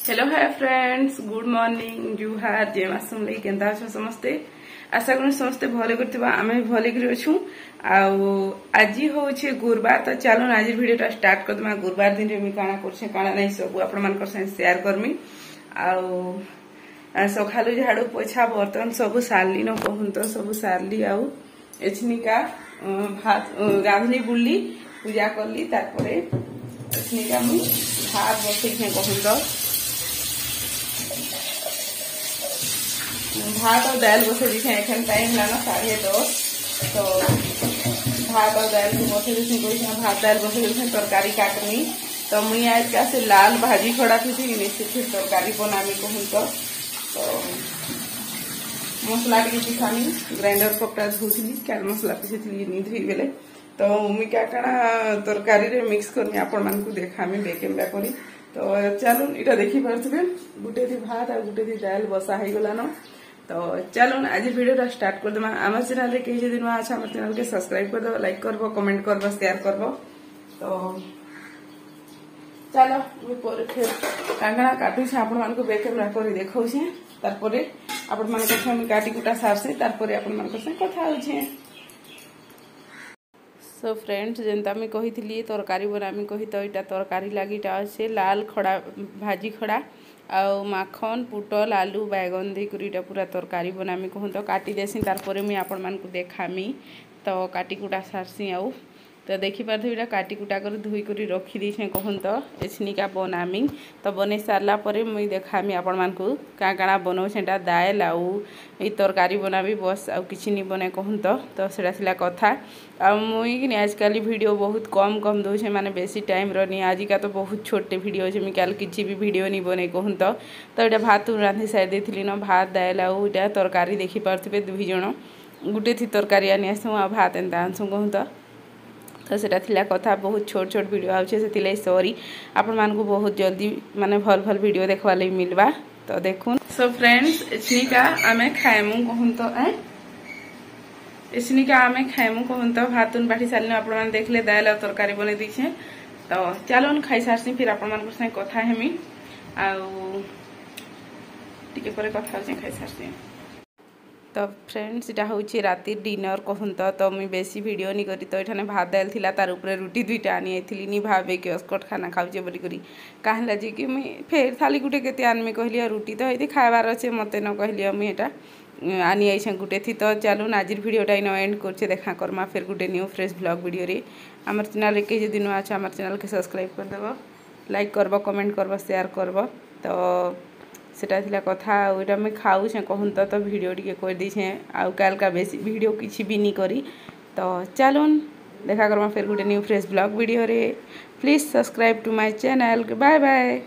Hello hi friends, good morning, जुहार, जय माँ समले केंता अच्छा समस्ते। आशा करूँ समस्ते भले करथिबा, आमे भी भले करी अछु। आज होचे गुरुवार, तो चलो आज वीडियो स्टार्ट कर दमा। गुरुवार दिन मी काना करछे काना नहीं सब आपण मान शेयर करमी। सखालु झाड़ू पोछा बर्तन सब सारली न कहूं तो सब सारली। एछनिका भात गाधली बुल्ली पूजा करली, तारपरे एछनिका मु भात बसई कहूं तो भात और दाल बसे दी एखन टाइम लाना 10:30। तो भात और दाल को बसे दी भात दाल बसे दी तरकारी काटनी। तो मुई आज का से लाल भाजी खड़ा थी फिर तरकारी बनामी कहूँ तो मसला टी पिसानी ग्राइंडर कपड़ा धोली क्या मसला पिसी नहीं धोई बेले। तो मुई क्या कणा तरकारी रे मिक्स करनी आपण मान को देखामी बेकेमरा करी। तो चलो इटा देखी पारे गुटे थी भात और गुटे थी दाल बसा हो गलान। तो चलो आज वीडियो स्टार्ट कर देमा। आम चैनल कई दिन नुआ अच्छा आम चैनल के सब्सक्राइब कर दो, लाइक करबो, कमेंट करबो, शेयर करबो। तो चलो फिर कांगना काटू से आपण मान को बेकेमरा करी देखौ छे। तारपरे आपण मान को हम काटी कुटा सारसे, तारपरे आपण मान को से कथा हो छे। सो फ्रेंड्स, जेनता मैं कही तरकारी बनामी कही तो यहाँ तरकारी लगिटा अच्छे लाल खड़ा भाजी खड़ा आउ माखन पुटल आलू बैगन देकर पूरा तरकारी बनामी कहूँ तो काटी देसी। तारपरे मुई आपण मान को देखामी। तो काटी कुटा सारसी आउ तो देखी पार्थे यहाँ काटी कुटा कर धोई कर रखी दीछे कहूँ तो एछनिका बनामी। तो बन सारा मुई देखामी आपण मान को क्या काଣା बनाऊ सेटा दाल आउ ये तरकारी बनाबी बस आउ किछि नहीं बने कहूँ तो सेटा थिला कथा। मुई आजकल वीडियो बहुत कम कम दूचे माने बेसी टाइम रनी। आजिका तो बहुत छोटे वीडियो अच्छे मुझे किसी भी वीडियो नहीं बने कहूँ तो यहाँ भात रांधि सारी देती न भात दाल आउ यहाँ तरकारी देखी पारे दुई जन गुटे थी तरकारी आनी आसू आ भात एंता आनसू कहूँ तो सेटा थिला कथा। बहुत छोट छोट वीडियो आउचे से सॉरी। आपण मान को बहुत जल्दी माने भल भल वीडियो देखवा लई मिलवा। तो देखून सो फ्रेंड्स, एछनिका आमे खाएमु कहूँ तो एछनिका आमे खाएमु कहूँ तो भातुन बाठी सारने आपण मान देखले दाल और तरकारी बने दीछे। तो चलो खाई सारसी फिर आपण मान संग कथा हेमी आउ टिके परे कथा होचे खाई सारसी। तो फ्रेंड्स, इटा हूँ राति डिनर कहूँ तो मुझे बेसी वीडियो नहीं करी। तो ये भात दाल थिला तार उपरे रुटी दुईटा आनी आई नी भावे कि अस्कट खाना खाऊे बोली कहला जी कि मुई फेर थाली गुटे केते आनमी कहली रुटी तो ये खाबार अच्छे मत न कहली मुई एटा आनी आई गुटे थी। तो चलो आज वीडियोटा इन एंड कर देखा करमा फिर गुटे न्यू फ्रेश ब्लॉग वीडियो रे। आम चैनल कई दिन अच्छा आम चैनल के सब्सक्राइब करदेव, लाइक करब, कमेंट करब, शेयर करब। तो सेटा थिला कथा। यहाँ मैं खाऊ कहूँ तो वीडियो टी कर दीछे आउ काल का बेसी वीडियो किसी भी नहीं करी। तो चलो देखा करमा फिर गोटे न्यू फ्रेश ब्लॉग वीडियो रे। Please subscribe to my channel. Bye bye.